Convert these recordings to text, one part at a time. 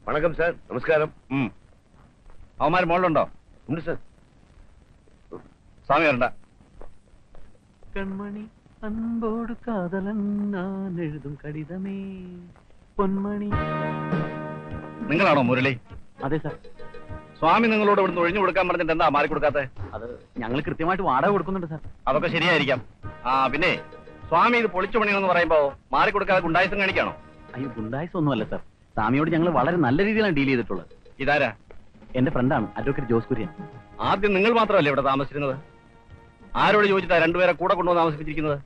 വണക്കം സാർ. നമസ്കാരം. അവന്മാർ മോളിലുണ്ടോ? ഉണ്ട് സാർ. സ്വാമി വരണ്ട. കൺമണി അൻപോട് കാതലൻ ഞാൻ എഴുതും കടിതമേ പൊന്മണി. നിങ്ങളാണോ മുരളി? അതെ സാർ. സ്വാമി നിങ്ങളോട് ഇവിടുന്ന് ഒഴിഞ്ഞു കൊടുക്കാൻ പറഞ്ഞിട്ട് എന്താ മാറിക്കൊടുക്കാത്തെ? അത് ഞങ്ങൾ കൃത്യമായിട്ട് വാടക കൊടുക്കുന്നുണ്ട് സാർ. അതൊക്കെ ശരിയായിരിക്കാം. പിന്നെ സ്വാമി ഇത് പൊളിച്ചു പണിയെന്ന് പറയുമ്പോ മാറിക്കൊടുക്കാതെ ഗുണ്ടായുസം കാണിക്കാണോ? അയ്യോ, ഗുണ്ടായുസം ഒന്നുമല്ല സാർ. സ്വാമിയോട് ഞങ്ങൾ വളരെ നല്ല രീതിയിലാണ് ഡീൽ ചെയ്തിട്ടുള്ളത്. ഇതാരാ? എന്റെ ഫ്രണ്ടാണ് അഡ്വക്കേറ്റ് ജോസ് കുര്യൻ. ആദ്യം നിങ്ങൾ മാത്രമല്ലേ ഇവിടെ താമസിച്ചിരുന്നത്? ആരോട് ചോദിച്ചിട്ടാ രണ്ടുപേരെ കൂടെ കൊണ്ടുവന്ന് താമസിപ്പിച്ചിരിക്കുന്നത്?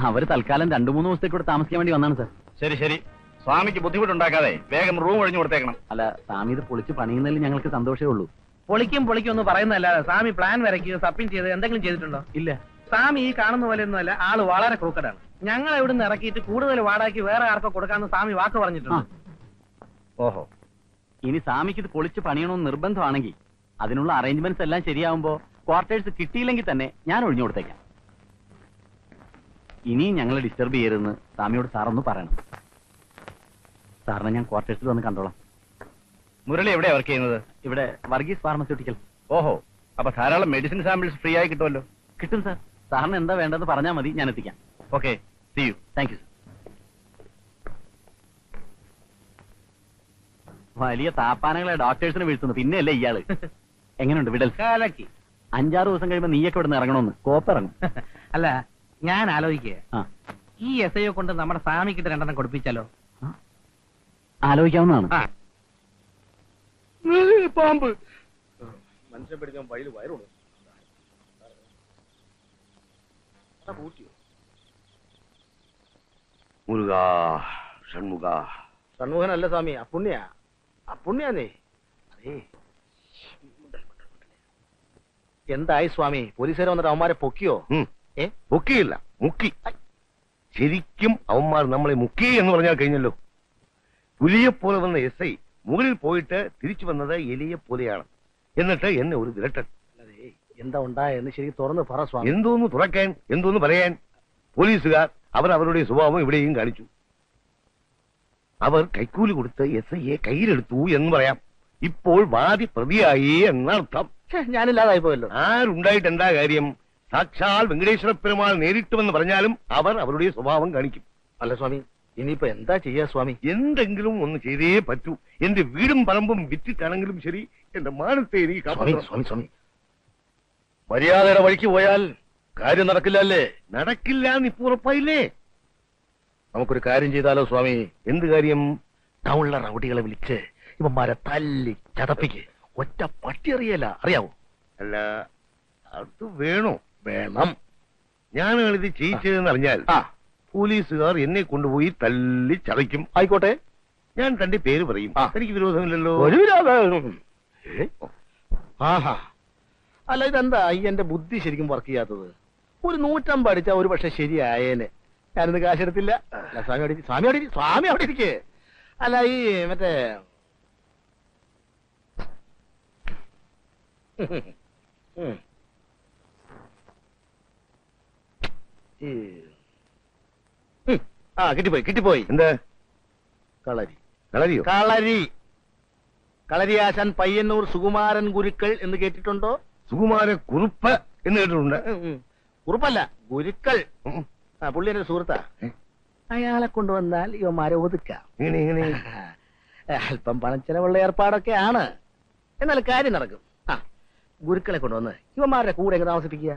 അവര് തൽക്കാലം 2-3 ദിവസത്തേക്ക് ഇവിടെ താമസിക്കാൻ വേണ്ടി വന്നാണ് സാർ. ശരി ശരി. സ്വാമിക്ക് ബുദ്ധിമുട്ടുണ്ടാക്കാതെ വേഗം റൂം ഒഴിഞ്ഞു കൊടുത്തേക്കണം. അല്ല, സ്വാമി ഇത് പൊളിച്ച് പണിയുന്നതിൽ ഞങ്ങൾക്ക് സന്തോഷമേ ഉള്ളൂ. പൊളിക്കും എന്ന് പറയുന്നതല്ലാതെ സ്വാമി പ്ലാൻ വരയ്ക്കുകയോ സബ്മിറ്റ് ചെയ്ത് എന്തെങ്കിലും ചെയ്തിട്ടുണ്ടോ? ഇല്ല. സ്വാമി ഈ കാണുന്ന പോലെയൊന്നുമല്ല, ആള് വളരെ ക്രൂക്കഡാണ്. ഞങ്ങൾ ഇവിടുന്ന് ഇറക്കിയിട്ട് കൂടുതൽ വാടകയ്ക്ക് വേറെ ആർക്കോ കൊടുക്കാമെന്ന് സ്വാമി വാക്ക് പറഞ്ഞിട്ടുണ്ട്. ഓഹോ. ഇനി സ്വാമിക്ക് ഇത് പൊളിച്ച് പണിയണമെന്ന് നിർബന്ധമാണെങ്കിൽ അതിനുള്ള അറേഞ്ച്മെന്റ്സ് എല്ലാം ശരിയാവുമ്പോ ക്വാർട്ടേഴ്സ് കിട്ടിയില്ലെങ്കിൽ തന്നെ ഞാൻ ഒഴിഞ്ഞു കൊടുത്തേക്കാം. ഇനിയും ഞങ്ങളെ ഡിസ്റ്റർബ് ചെയ്യരുതെന്ന് സ്വാമിയോട് സാറൊന്ന് പറയണം. സാറിനെ ഞാൻ ക്വാർട്ടേഴ്സിൽ വന്ന് കണ്ടോളാം. മുരളി എവിടെയാ വർക്ക് ചെയ്യുന്നത്? ഇവിടെ വർഗീസ് ഫാർമസ്യൂട്ടിക്കൽ. ഓഹോ, അപ്പൊ ധാരാളം മെഡിസിൻ സാമ്പിൾസ് ഫ്രീ ആയി കിട്ടുമല്ലോ. കിട്ടും സാർ. സാറിന് എന്താ വേണ്ടതെന്ന് പറഞ്ഞാൽ മതി, ഞാൻ എത്തിക്കാം. Okay, see you. Thank you sir. വലിയ താപ്പാനകളെ ഡോക്ടേഴ്സിനെ വീഴ്ത്തുന്നു, പിന്നെയല്ലേ ഇയാള്. എങ്ങനെയുണ്ട് വിടൽ? 5-6 ദിവസം കഴിയുമ്പോ നീയൊക്കെ ഇവിടെ നിന്ന് ഇറങ്ങണമെന്ന് കോപ്പിറങ്ങും. അല്ല, ഞാൻ ആലോചിക്കുക, ആ, ഈ SIO കൊണ്ട് നമ്മുടെ സ്വാമിക്കിട്ട് 2 കൊടുപ്പിച്ചാലോ? ആലോചിക്കാവുന്നതാണ്. പാമ്പ് മനുഷ്യൻ പിടിക്കാൻ വയല് വയറുള്ളൂ. മുരുക ഷൺമുഖ. ഷൺമുഖനല്ല സ്വാമി, അപ്പുണ്യാന്നേ. അതേ, എന്തായി സ്വാമി? പോലീസുകാർ വന്നിട്ട് അവന്മാരെ പൊക്കിയോ? പൊക്കിയില്ല, മുക്കി. ശരിക്കും അവന്മാർ നമ്മളെ മുക്കി എന്ന് പറഞ്ഞാൽ കഴിഞ്ഞല്ലോ. പുലിയെ പോലെ വന്ന SI മുകളിൽ പോയിട്ട് തിരിച്ചു വന്നത് എലിയെ പോലെയാണ്. എന്നിട്ട് എന്നെ ഒരു വിരട്ടൻ. എന്താ ഉണ്ടായെന്ന് ശരിക്കും തുറന്ന് പറ സ്വാമി. എന്തോന്ന് തുറക്കാൻ, എന്തോന്ന് പറയാൻ? പോലീസുകാർ അവർ അവരുടെ സ്വഭാവം ഇവിടെയും കാണിച്ചു. അവർ കൈക്കൂലി കൊടുത്ത് SIയെ കയ്യിലെടുത്തു എന്ന് പറയാം. ഇപ്പോൾ വാദി പ്രതിയായി എന്നർത്ഥം. ഞാനില്ലാതായി പോയല്ലോ. ആരുണ്ടായിട്ട് എന്താ കാര്യം? സാക്ഷാൽ വെങ്കടേശ്വര പെരുമാൾ നേരിട്ടുമെന്ന് പറഞ്ഞാലും അവർ അവരുടെ സ്വഭാവം കാണിക്കും. അല്ല സ്വാമി, ഇനിയിപ്പോ എന്താ ചെയ്യാ സ്വാമി? എന്തെങ്കിലും ഒന്ന് ചെയ്തേ പറ്റൂ. എന്റെ വീടും പറമ്പും വിറ്റിട്ടാണെങ്കിലും ശരി, എന്റെ മാനത്തെ എനിക്ക് സ്വാമി, മര്യാദയുടെ വഴിക്ക് പോയാൽ കാര്യം നടക്കില്ല അല്ലേ? നടക്കില്ല എന്ന് ഇപ്പൊ ഉറപ്പായില്ലേ? നമുക്കൊരു കാര്യം ചെയ്താലോ സ്വാമി? എന്ത് കാര്യം? ടൗണിലെ റൗഡികളെ വിളിച്ച് ഇവന്മാരെ തല്ലി ചതപ്പിക്ക്. ഒറ്റ പട്ടി അറിയല്ല, അറിയാവോ? അല്ല, അത് വേണോ? വേണം. ഞാനാണ് ഇത് ചെയ്യിച്ചതെന്ന് അറിഞ്ഞാൽ പോലീസുകാർ എന്നെ കൊണ്ടുപോയി തല്ലി ചതയ്ക്കും. ആയിക്കോട്ടെ, ഞാൻ തന്റെ പേര് പറയും. എനിക്ക് വിരോധമില്ലല്ലോ. ഒരു വിരോധം. ആഹാ, അല്ല ഇതെന്താ ഈ എന്റെ ബുദ്ധി ശരിക്കും വർക്ക് ചെയ്യാത്തത്? ഒരു 150 അടിച്ചാ ഒരു പക്ഷെ ശരിയായേനെ. ഞാനിന്ന് കാശെടുത്തില്ല. സ്വാമി അവിടെ ഇരിക്കേ. അല്ല ഈ മറ്റേ കിട്ടിപ്പോയി. എന്താ കളരി? കളരിയോ? കളരിയാശാൻ പയ്യന്നൂർ സുകുമാരൻ ഗുരുക്കൾ എന്ന് കേട്ടിട്ടുണ്ടോ? സുകുമാര കുറുപ്പ് എന്ന് കേട്ടിട്ടുണ്ട്. കുറുപ്പല്ല, ഗുരുക്കൾ. പുള്ളി എന്റെ സുഹൃത്താ. അയാളെ കൊണ്ടുവന്നാൽ ഇവന്മാരെ ഒതുക്കാം. ഇങ്ങനെ അല്പം പണം ചെലവുള്ള ഏർപ്പാടൊക്കെ ആണ്, എന്നാൽ കാര്യം നടക്കും. ഗുരുക്കളെ കൊണ്ടുവന്ന് ഇവന്മാരുടെ കൂടെ എങ്ങനെ താമസിപ്പിക്കുക?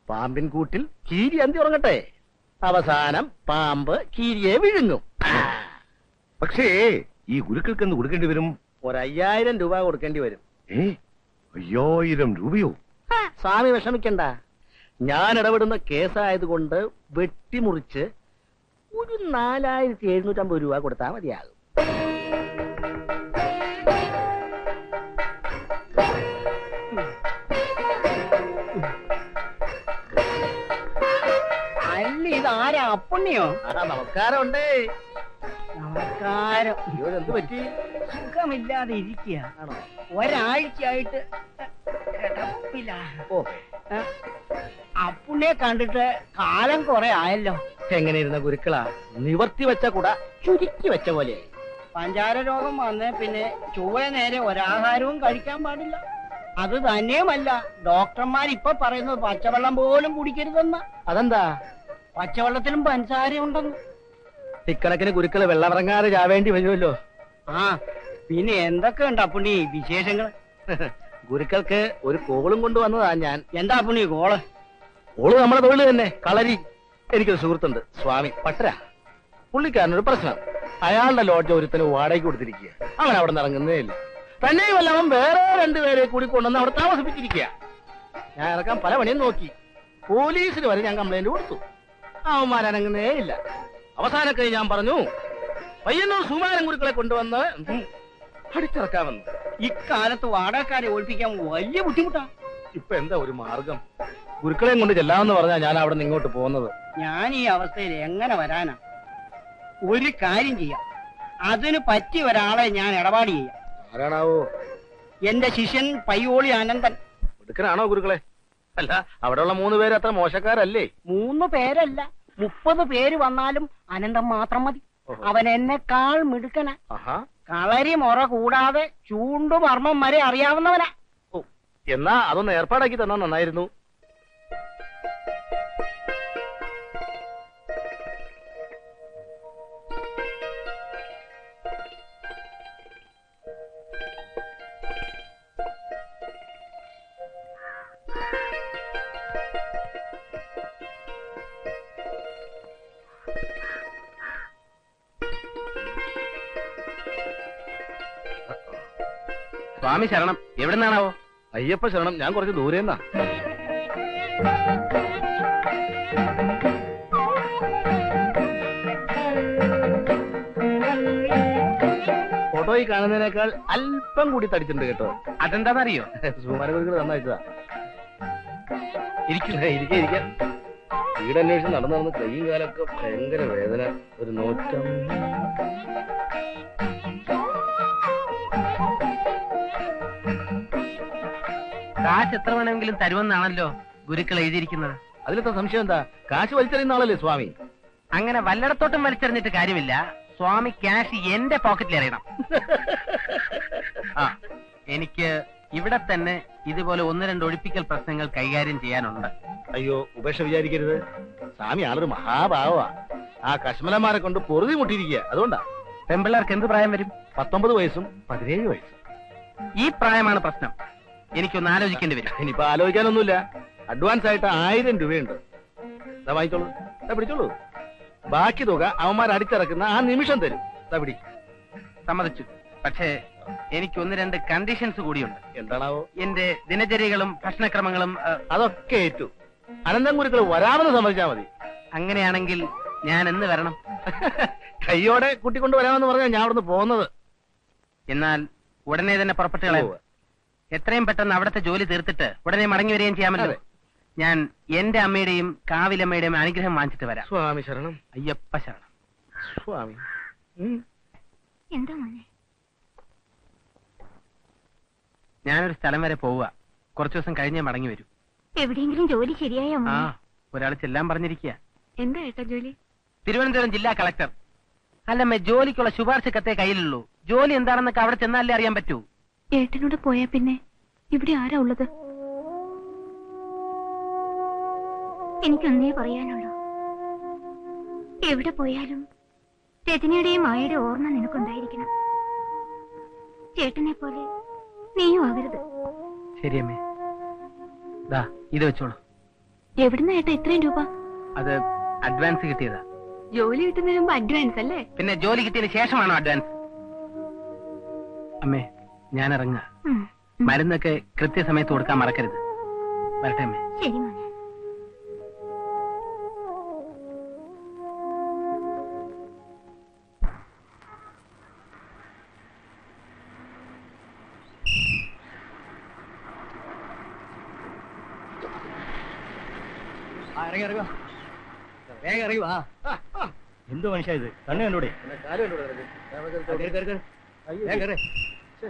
പാമ്പിൻ കൂട്ടിൽ കീരി അന്തി ഉറങ്ങട്ടെ. അവസാനം പാമ്പ് കീരിയെ വിഴുങ്ങും. പക്ഷേ ഈ ഗുരുക്കൾക്ക് എന്ത് കൊടുക്കേണ്ടി വരും? 5000 രൂപ കൊടുക്കേണ്ടി വരും. 5000 രൂപയോ? സ്വാമി വിഷമിക്കണ്ട, ഞാൻ ഇടപെടുന്ന കേസായതുകൊണ്ട് വെട്ടിമുറിച്ച് ഒരു 4750 രൂപ കൊടുത്താൽ മതിയാകും. അല്ല, ഇതാരാ? അപ്പുണ്ണിയോ? നമസ്കാരം ഉണ്ട്. നമസ്കാരം. എന്ത് പറ്റി? സുഖമില്ലാതെ ഇരിക്കുക. ഒരാഴ്ചയായിട്ട് കിടപ്പില്ല. അപ്പുണ്ണിയെ കണ്ടിട്ട് കാലം കുറെ ആയല്ലോ. എങ്ങനെ ഇരുന്ന ഗുരുക്കളാ? നിവർത്തി വെച്ച കൂട ചുരുക്കി വെച്ച പോലെ. പഞ്ചാര രോഗം വന്ന് പിന്നെ ചൊവ്വ നേരെ ഒരാഹാരവും കഴിക്കാൻ പാടില്ല. അത് തന്നെയുമല്ല, ഡോക്ടർമാർ ഇപ്പൊ പറയുന്നത് പച്ചവെള്ളം പോലും കുടിക്കരുതെന്ന്. അതെന്താ? പച്ചവെള്ളത്തിലും പഞ്ചസാര ഉണ്ടെന്ന്. ഇക്കണക്കിന് ഗുരുക്കള് വെള്ളമിറങ്ങാതെ ചാവേണ്ടി വരുമല്ലോ. ആ പിന്നെ എന്തൊക്കെ ഉണ്ട് അപ്പുണ്ണി വിശേഷങ്ങൾ? ഗുരുക്കൾക്ക് ഒരു കോളും കൊണ്ടുവന്നതാ ഞാൻ. എന്താ അപ്പുണ്ണി കോള്? ഓള് നമ്മുടെ തൊഴിൽ തന്നെ, കളരി. എനിക്കൊരു സുഹൃത്തുണ്ട്, സ്വാമി പട്ടര. പുള്ളിക്കാരനൊരു പ്രശ്നം. അയാളുടെ ലോഡ്ജ് ഒരുത്തിന് വാടകയ്ക്ക് കൊടുത്തിരിക്കുക. അവൻ അവിടെ നിന്ന് ഇറങ്ങുന്നേ ഇല്ല. തന്നെയുമല്ല, അവൻ വേറെ രണ്ടുപേരെ കൂടി കൊണ്ടുവന്ന് അവിടെ താമസിപ്പിച്ചിരിക്കുക. ഞാൻ ഇറക്കാൻ പല പണിയും നോക്കി. പോലീസിന് വരെ ഞാൻ കംപ്ലൈന്റ് കൊടുത്തു. അവന്മാരനങ്ങുന്നേ ഇല്ല. അവസാനൊക്കെ ഞാൻ പറഞ്ഞു, പയ്യന്നൂർ സുമാരൻ ഗുരുക്കളെ കൊണ്ടുവന്ന് അടിച്ചിറക്കാമെന്ന്. ഇക്കാലത്ത് വാടകക്കാരെ ഒഴിപ്പിക്കാൻ വലിയ ബുദ്ധിമുട്ടാ. ഇപ്പൊ എന്താ ഒരു മാർഗം? ഗുരുക്കളെയും കൊണ്ട് ചെല്ലാമെന്ന് പറഞ്ഞാ ഞാൻ അവിടെ നിന്ന് ഇങ്ങോട്ട് പോകുന്നത്. ഞാൻ ഈ അവസ്ഥയിൽ എങ്ങനെ വരാനാ? ഒരു കാര്യം ചെയ്യാം, അതിന് പറ്റിയ ഒരാളെ ഞാൻ ഇടപാട് ചെയ്യാം. ആരാണാവോ? എന്റെ ശിഷ്യൻ പയ്യോളി അനന്തൻ. മിടുക്കനാണോ ഗുരുക്കളെ? അല്ല, അവിടെയുള്ള 3 പേര് അത്ര മോശക്കാരല്ലേ? 3 പേരല്ല, 30 പേര് വന്നാലും അനന്തം മാത്രം മതി. അവൻ എന്നെക്കാൾ മിടുക്കനാ. കളരി മുറ കൂടാതെ ചൂണ്ടുമർമ്മം വരെ അറിയാവുന്നവനാ. എന്നാ അതൊന്ന് ഏർപ്പാടാക്കി തന്നാ നന്നായിരുന്നു. സ്വാമി ശരണം. എവിടെ നിന്നാണാവോ? അയ്യപ്പ ശരണം. ഞാൻ കുറച്ച് ദൂരെന്നാ. ഫോട്ടോയിൽ കാണുന്നതിനേക്കാൾ അല്പം കൂടി തടിച്ചിട്ടുണ്ട് കേട്ടോ. അതെന്താണെന്നറിയോ? സുമാരഗുരുക്കൾ തന്നയച്ചതാ. ഇരിക്കാം. വീടന്വേഷണം നടന്നു കൈയും കാലൊക്കെ ഭയങ്കര വേദന. ഒരു നോറ്റം. കാശ് എത്ര വേണമെങ്കിലും തരുമെന്നാണല്ലോ ഗുരുക്കൾ എഴുതിയിരിക്കുന്നത്. അതിലെത്ര സംശയം എന്താ? കാശ് വലിച്ചെറിയുന്ന ആളല്ലേ സ്വാമി? അങ്ങനെ വല്ലയിടത്തോട്ടും വലിച്ചെറിഞ്ഞിട്ട് കാര്യമില്ല. സ്വാമി ക്യാഷ് എന്റെ പോക്കറ്റിൽ എറിയണം. ആ, എനിക്ക് ഇവിടെ തന്നെ ഇതുപോലെ 1-2 ഒഴിപ്പിക്കൽ പ്രശ്നങ്ങൾ കൈകാര്യം ചെയ്യാനുണ്ട്. അയ്യോ, ഉപേക്ഷ വിചാരിക്കരുത്. സ്വാമി ആളൊരു മഹാഭാവമാ. ആ കശ്മലന്മാരെ കൊണ്ട് പൊറുതി മുട്ടിയിരിക്കുക. അതുകൊണ്ടാ. പെമ്പിള്ളേർക്ക് എന്ത് പ്രായം വരും? 19 വയസ്സും 17 വയസ്സും. ഈ പ്രായമാണ് പ്രശ്നം. എനിക്കൊന്ന് ആലോചിക്കേണ്ടി വരും. ഇനിയിപ്പോ ആലോചിക്കാനൊന്നുമില്ല. അഡ്വാൻസ് ആയിട്ട് 1000 രൂപയുണ്ട്. വാങ്ങിച്ചോളൂ, പിടിച്ചോളൂ. ബാക്കി തുക അവന്മാർ അടിച്ചിറക്കുന്ന ആ നിമിഷം തരും. പിടി. സമ്മതിച്ചു. പക്ഷേ എനിക്ക് 1-2 കണ്ടീഷൻസ് കൂടിയുണ്ട്. എന്താണാവോ? എന്റെ ദിനചര്യകളും ഭക്ഷണക്രമങ്ങളും അതൊക്കെ ഏറ്റു. അനന്തം ഗുരുക്കൾ വരാമെന്ന് സമ്മതിച്ചാ മതി. അങ്ങനെയാണെങ്കിൽ ഞാൻ എന്ന് വരണം? കയ്യോടെ കൂട്ടിക്കൊണ്ട് വരാമെന്ന് പറഞ്ഞാൽ ഞാൻ അവിടുന്ന് പോകുന്നത്. എന്നാൽ ഉടനെ തന്നെ പുറപ്പെട്ടു കളയാം. എത്രയും പെട്ടെന്ന് അവിടുത്തെ ജോലി തീർത്തിട്ട് ഉടനെ മടങ്ങി വരികയും ചെയ്യാമല്ലോ. ഞാൻ എന്റെ അമ്മയുടെയും കാവിലമ്മയുടെയും അനുഗ്രഹം വാങ്ങിച്ചിട്ട് വരാം. സ്വാമി ശരണം. അയ്യപ്പ ശരണം. സ്വാമി. എന്താ മോനെ? ഞാനൊരു സ്ഥലം വരെ പോവുക. കുറച്ചു ദിവസം കഴിഞ്ഞേ മടങ്ങി വരൂ. എവിടെയെങ്കിലും ജോലി ശരിയായോ? ആ, ഒരാൾ ചെല്ലാൻ പറഞ്ഞിരിക്കുക. എന്താ ഏട്ടാ ജോലി? തിരുവനന്തപുരം ജില്ലാ കളക്ടർ. അല്ലമ്മേ, ജോലിക്കുള്ള ശുപാർശ കത്തേ കയ്യിലുള്ളൂ. ജോലി എന്താണെന്നൊക്കെ അവിടെ ചെന്നാലേ അറിയാൻ പറ്റൂ. ഏട്ടനോട് പോയാ പിന്നെ ഇവിടെ ആരാ ഉള്ളത്? എനിക്കൊന്നേ പറയാനുള്ളൂ. എവിടെ പോയാലും രജനിയുടെയും മായയുടെ ഓർമ്മ നിനക്കുണ്ടായിരിക്കണം. ചേട്ടനെ പോലെ നീയും ആകരുത്. ശരിയമ്മേ. ദാ ഇത് വെച്ചോളൂ. എവിടുന്ന ഏട്ടാ ഇത്രയും രൂപ? അത് അഡ്വാൻസ് കിട്ടിയതാ. ജോലി കിട്ടുന്നതിന് മുമ്പ് അഡ്വാൻസ് അല്ലേ? പിന്നെ ജോലി കിട്ടിയതിന് ശേഷമാണോ അഡ്വാൻസ്? അമ്മേ, ഞാൻ ഇറങ്ങുക. മരുന്നൊക്കെ കൃത്യസമയത്ത് കൊടുക്കാൻ മറക്കരുത്. വരട്ടെ അമ്മേ. ശരി മോനെ. വേഗം ഇറങ്ങി വാ. എന്ത് മനുഷ്യ ഇത്? കണ്ണു കണ്ടൂടെ?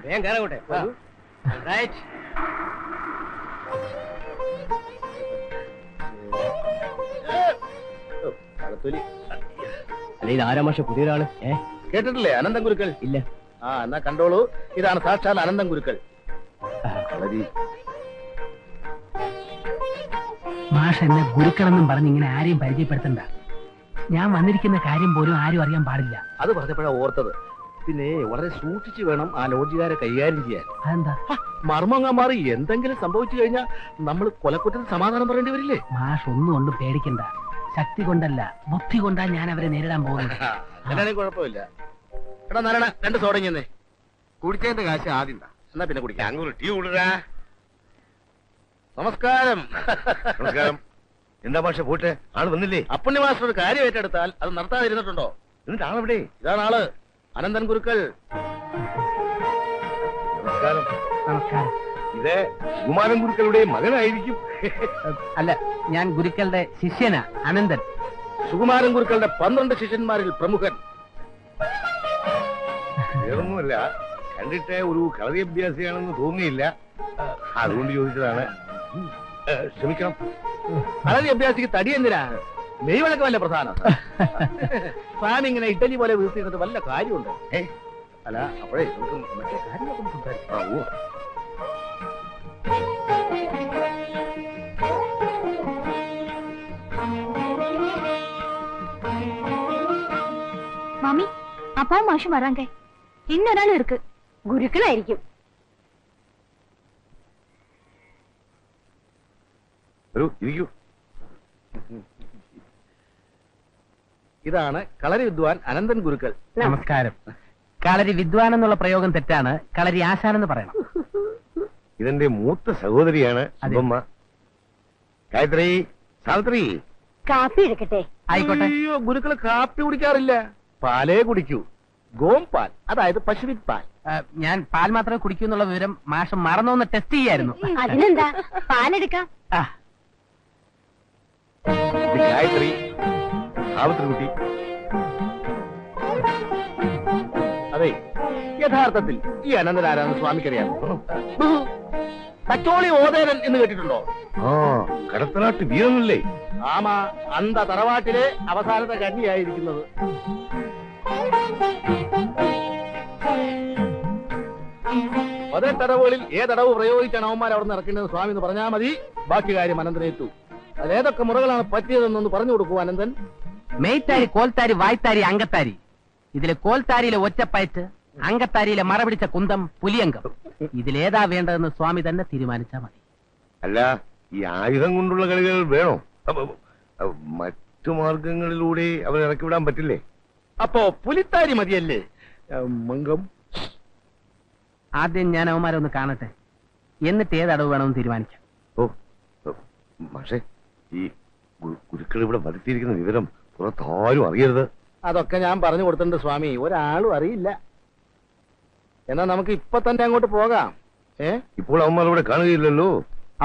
വേഗം കയറോട്ടെ. അല്ല, ഇത് ആരാ മാഷ പുതിയൊരാള്? കേട്ടിട്ടില്ലേ അനന്തൻ ഗുരുക്കൾ? ഇല്ല. ആ എന്നാ കണ്ടോളൂ, ഇതാണ് സാക്ഷാൽ അനന്തൻ ഗുരുക്കൾ. കളരി മാഷ് എന്നെ ഗുരുക്കളെന്നും പറഞ്ഞ് ഇങ്ങനെ ആരെയും പരിചയപ്പെടുത്തണ്ട. ഞാൻ വന്നിരിക്കുന്ന കാര്യം പോലും ആരും അറിയാൻ പാടില്ല. അത് പറഞ്ഞപ്പോഴാ ഓർത്തത്. പിന്നെ വളരെ സൂക്ഷിച്ചു വേണം ആ ലോഡ്ജുകാരെ കൈകാര്യം ചെയ്യാൻ. അതെന്താ? മർമ്മങ്ങാൻ മാറി എന്തെങ്കിലും സംഭവിച്ചു കഴിഞ്ഞാൽ നമ്മൾ കൊലക്കുറ്റത്തിന് സമാധാനം പറയേണ്ടി വരില്ലേ? മാഷ് ഒന്നും കൊണ്ട് പേടിക്കണ്ട. ശക്തി കൊണ്ടല്ല, ബുദ്ധി കൊണ്ടാ ഞാൻ അവരെ നേരിടാൻ പോകുന്നത്. അങ്ങനെയാണെങ്കിൽ കുഴപ്പമില്ല. എടാ നാരായണ, 2 സോഡ ഇങ്ങനെ കുടിച്ചതിന്റെ കാശ് ആദ്യം എന്നാ പിന്നെ കുടിക്കാം. ഞങ്ങൾ ടീ വിടുരാ. നമസ്കാരം. നമസ്കാരം. എന്താ പക്ഷെ പോട്ടെ, ആള് വന്നില്ലേ? അപ്പുണ്ണി മാസ്റ്റർ ഒരു കാര്യം ഏറ്റെടുത്താൽ അത് നടത്താതിരുന്നിട്ടുണ്ടോ? എന്നിട്ട് ആളെവിടെ? ഇതാണ് ആള്, അനന്തൻ ഗുരുക്കൾ. നമസ്കാരം. നമസ്കാരം. ഇത് കുമാരൻ ഗുരുക്കളുടെ മകനായിരിക്കും. അല്ല, ഞാൻ ഗുരുക്കളുടെ ശിഷ്യനാ, അനന്തൻ. സുകുമാരൻ ഗുരുക്കളുടെ 12 ശിഷ്യന്മാരിൽ പ്രമുഖൻ. വേറൊന്നുമല്ല, കണ്ടിട്ട് ഒരു കളരി അഭ്യാസിയാണെന്ന് തോന്നിയില്ല, അതുകൊണ്ട് ചോദിച്ചതാണ്. ക്ഷമിക്കണം. കളരി അഭ്യാസിക്ക് തടി എന്തിനാ? നെയ്വഴക്കമല്ലേ പ്രധാനം. സ്വാമി ഇങ്ങനെ ഇഡലി പോലെ വീഴ്ത്തിയിട്ട് വല്ല കാര്യമുണ്ട്. അല്ല, അപ്പോഴേ നമുക്ക് മറ്റേ കാര്യങ്ങളൊക്കെ സംസാരിക്കാം. மாமி அப்பாவும் மாஷும் வராங்க. இன்னொரு இருக்கு. குருக்களாയിരിക്കും. വരൂ, ഇരിക്കൂ. ഇതാണ് കളരി വിദ്വാൻ അനന്തൻ ഗുരുക്കൾ. നമസ്കാരം. കളരി വിദ്വാൻ എന്നുള്ള പ്രയോഗം തെറ്റാണ്. കളരി ആശാനെന്ന് പറയണം. ഇതെന്റെ മൂത്ത സഹോദരിയാണ് സുബ്ബമ്മ. ഗായത്രി, സാവിത്രി. കാപ്പി എടുക്കട്ടെ? ആയിക്കോട്ടെ. അയ്യോ, ഗുരുക്കള് കാപ്പി കുടിക്കാറില്ല, പാലേ കുടിക്കൂ. ഗോംപാൽ, അതായത് പശുവിൻ പാൽ. ഞാൻ പാൽ മാത്രമേ കുടിക്കൂ എന്നുള്ള വിവരം മാഷം മറന്നോന്ന് ടെസ്റ്റ് ചെയ്യായിരുന്നു. അതിനെന്താ, പാലെടുക്കാം. ഇത് ഗായത്രി, സാവിത്രി കുട്ടി. അതെ, യഥാർത്ഥത്തിൽ ഈ അനന്തൻ ആരാന്ന് സ്വാമിക്കറിയാം. കച്ചോളി ഓതേരൻ എന്ന് കേട്ടിട്ടുണ്ടോ? ആ, കടത്തനാട്ട് വീരനല്ലേ? ആമ, അന്ത തറവാട്ടിലെ അവസാനത്തെ കന്യായിരിക്കുന്നത്. പതിനെട്ടടവുകളിൽ ഏതടവ് പ്രയോഗിച്ചാണ് അവന്മാർ അവിടെ നിന്ന് ഇറക്കേണ്ടത് സ്വാമി എന്ന് പറഞ്ഞാൽ മതി. ബാക്കി കാര്യം അനന്തനേറ്റു. അതിലേതൊക്കെ മുറകളാണ് പറ്റിയതെന്നൊന്ന് പറഞ്ഞു കൊടുക്കൂ അനന്തൻ. മെയ്ത്താരി, കോൽത്താരി, വായ്ത്താരി, അങ്കത്താരി. ഇതിലെ കോൽത്താരിയിലെ ഒറ്റപ്പയറ്റ്, അങ്കത്താരിയിലെ മറപിടിച്ച കുന്തം, പുലിയങ്കം. ഇതിലേതാ വേണ്ടതെന്ന് സ്വാമി തന്നെ തീരുമാനിച്ചാൽ മതി. അല്ല, ഈ ആയുധം കൊണ്ടുള്ള കളികൾ വേണോ? മറ്റു മാർഗങ്ങളിലൂടെ അവരെ ഇറക്കി വിടാൻ പറ്റില്ലേ? അപ്പോ പുലിത്താരി മതിയല്ലേ? മംഗം, ആദ്യം ഞാൻ അവന്മാരെ ഒന്ന് കാണട്ടെ, എന്നിട്ട് ഏതടവ് വേണമെന്ന് തീരുമാനിക്കാം. ഓ, പക്ഷേ ഈ ഗുരുക്കൾ ഇവിടെ വരുത്തിയിരിക്കുന്ന വിവരം പുറത്താരും അറിയരുത്. അതൊക്കെ ഞാൻ പറഞ്ഞു കൊടുത്തിട്ടുണ്ട് സ്വാമി, ഒരാളും അറിയില്ല. എന്നാ നമുക്ക് ഇപ്പൊ തന്നെ അങ്ങോട്ട് പോകാം. ഇപ്പോൾ അവന്മാർ ഇവിടെ കാണുകയില്ലല്ലോ.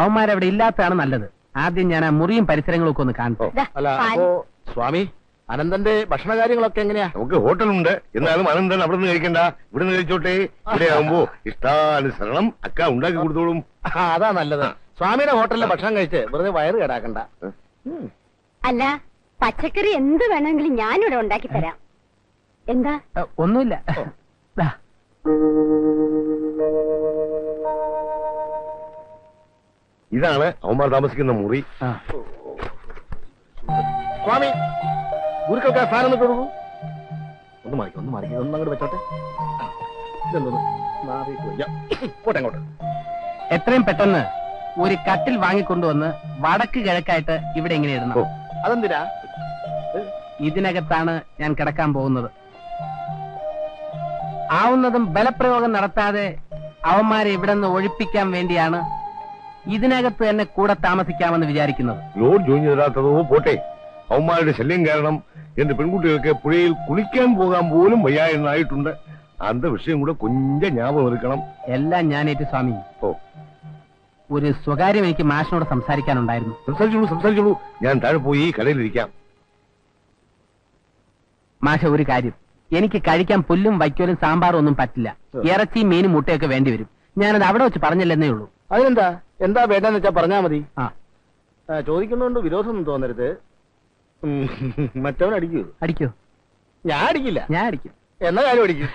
അവന്മാരവിടെ ഇല്ലാത്തതാണ് നല്ലത്. ആദ്യം ഞാൻ ആ മുറിയും പരിസരങ്ങളും ഒക്കെ ഒന്ന് കാണട്ടെ. അല്ല, അപ്പോ സ്വാമി അനന്തന്റെ ഭക്ഷണ കാര്യങ്ങളൊക്കെ എങ്ങനെയാ? നമുക്ക് ഹോട്ടലുണ്ട്, എന്നാലും അനന്തൻ അവിടെ നിന്ന് കഴിക്കണ്ട, ഇവിടെ നിന്ന് കഴിച്ചോട്ടെ. ഇവിടെ ആവുമ്പോ ഇഷ്ടാനുസരണം അക്ക ഉണ്ടാക്കി കൊടുത്തോളും. അതാ നല്ലത്. സ്വാമിയുടെ ഹോട്ടലിലെ ഭക്ഷണം കഴിച്ച് വെറുതെ വയറ് കേടാക്കണ്ട. അല്ല, പച്ചക്കറി എന്ത് വേണമെങ്കിലും ഞാനിവിടെ ഉണ്ടാക്കി തരാം. എന്താ? ഒന്നുമില്ല. ഇതാണ് അവന്മാർ താമസിക്കുന്ന മുറി. സ്വാമി, ഗുരുക്കൾക്ക് ആ സ്ഥാനം കൊടുക്കൂ. ഒന്ന് മാറി ഒന്ന് അങ്ങോട്ട് വെച്ചോട്ടെ. ഇതെന്തോന്ന് പോട്ടെ അങ്ങോട്ട്. എത്രയും പെട്ടെന്ന് ഒരു കട്ടിൽ വാങ്ങിക്കൊണ്ടുവന്ന് വടക്ക് കിഴക്കായിട്ട് ഇവിടെ ഇങ്ങനെ ഇടണം. അതെന്തിനാ? ഇതിനകത്താണ് ഞാൻ കിടക്കാൻ പോകുന്നത്. ആവുന്നതും ബലപ്രയോഗം നടത്താതെ അവന്മാരെ ഇവിടെ നിന്ന് ഒഴിപ്പിക്കാൻ വേണ്ടിയാണ് ഇതിനകത്ത് തന്നെ കൂടെ താമസിക്കാമെന്ന് വിചാരിക്കുന്നത്. ലോഡ് ജോയിൻ തരാത്തതോ പോട്ടെ, അവന്മാരുടെ ശല്യം കാരണം എന്റെ പെൺകുട്ടികൾക്ക് പുഴയിൽ കുളിക്കാൻ പോകാൻ പോലും വയ്യ എന്നായിട്ടുണ്ട്. അന്ത വിഷയം കൂടെ കൊഞ്ചം ജ്ഞാപകം എടുക്കണം. എല്ലാം ഞാനേറ്റ് സ്വാമി. ഒരു സ്വകാര്യം എനിക്ക് മാഷിനോട് സംസാരിക്കാനുണ്ടായിരുന്നു. സംസാരിച്ചോളൂ. ഞാൻ താഴെ പോയി കടയിലിരിക്കാം. മാഷ, ഒരു കാര്യം, എനിക്ക് കഴിക്കാൻ പുല്ലും വൈക്കോലും സാമ്പാറും ഒന്നും പറ്റില്ല. ഇറച്ചിയും മീനും മുട്ടയൊക്കെ വേണ്ടി വരും. ഞാനത് അവിടെ വെച്ച് പറഞ്ഞില്ലെന്നേ ഉള്ളൂ. അതിനെന്താ? എന്താ വേണ്ടെന്ന് വെച്ചാ പറഞ്ഞാ മതി. ചോദിക്കുന്നതുകൊണ്ട് വിരോധമൊന്നും തോന്നരുത്. മറ്റവൻ അടിക്കൂ? അടിക്കോ? ഞാൻ അടിക്കില്ല. ഞാൻ അടിക്കും. എന്നാ കാര്യം പഠിക്കും